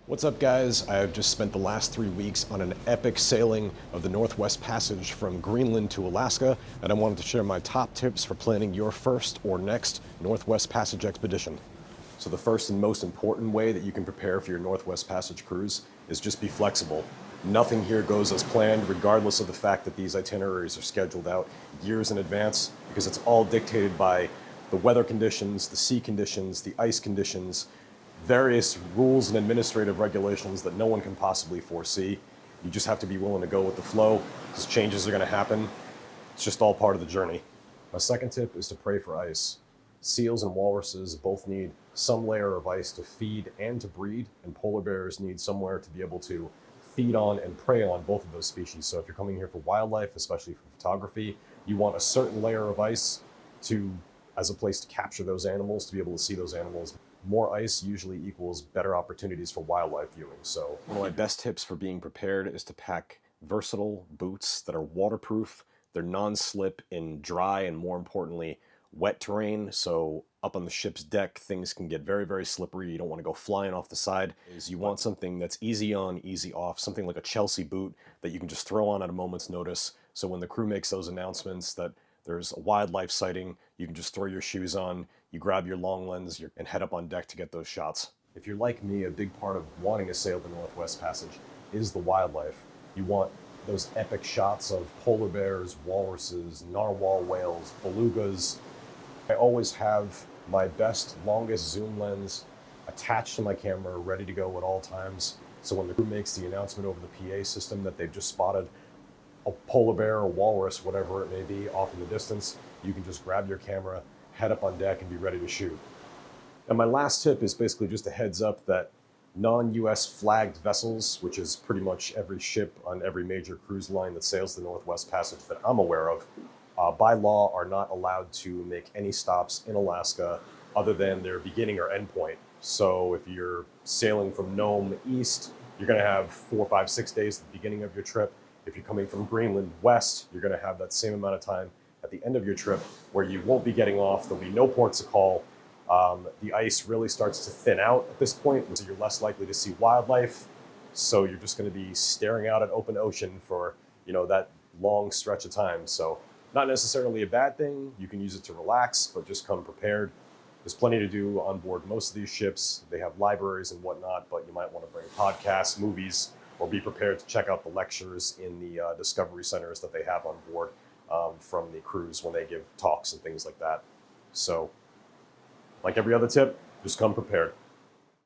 What's up, guys? I have just spent the last 3 weeks on an epic sailing of the Northwest Passage from Greenland to Alaska, and I wanted to share my top tips for planning your first or next Northwest Passage expedition. So the first and most important way that you can prepare for your Northwest Passage cruise is just be flexible. Nothing here goes as planned, regardless of the fact that these itineraries are scheduled out years in advance, because it's all dictated by the weather conditions, the sea conditions, the ice conditions, various rules and administrative regulations that no one can possibly foresee. You just have to be willing to go with the flow, because changes are going to happen. It's just all part of the journey. My second tip is to pray for ice. Seals and walruses both need some layer of ice to feed and to breed, and polar bears need somewhere to be able to feed on and prey on both of those species. So if you're coming here for wildlife, especially for photography, you want a certain layer of ice as a place to capture those animals, to be able to see those animals. More ice usually equals better opportunities for wildlife viewing. So one of my best tips for being prepared is to pack versatile boots that are waterproof. They're non-slip in dry and, more importantly, wet terrain. So up on the ship's deck, things can get very, very slippery. You don't want to go flying off the side. You want something that's easy on, easy off, something like a Chelsea boot that you can just throw on at a moment's notice. So when the crew makes those announcements that there's a wildlife sighting, you can just throw your shoes on, you grab your long lens, and head up on deck to get those shots. If you're like me, a big part of wanting to sail the Northwest Passage is the wildlife. You want those epic shots of polar bears, walruses, narwhal whales, belugas. I always have my best, longest zoom lens attached to my camera, ready to go at all times. So when the crew makes the announcement over the PA system that they've just spotted a polar bear or walrus, whatever it may be, off in the distance, you can just grab your camera, head up on deck, and be ready to shoot. And my last tip is basically just a heads up that non-US flagged vessels, which is pretty much every ship on every major cruise line that sails the Northwest Passage that I'm aware of, by law are not allowed to make any stops in Alaska other than their beginning or end point. So if you're sailing from Nome east, you're going to have 4, 5, 6 days at the beginning of your trip. If you're coming from Greenland west, you're going to have that same amount of time at the end of your trip where you won't be getting off. There'll be no ports of call. The ice really starts to thin out at this point, so you're less likely to see wildlife. So you're just going to be staring out at open ocean for, that long stretch of time. So not necessarily a bad thing. You can use it to relax, but just come prepared. There's plenty to do on board most of these ships. They have libraries and whatnot, but you might want to bring podcasts, movies, or be prepared to check out the lectures in the discovery centers that they have on board from the cruise when they give talks and things like that. So, like every other tip, just come prepared.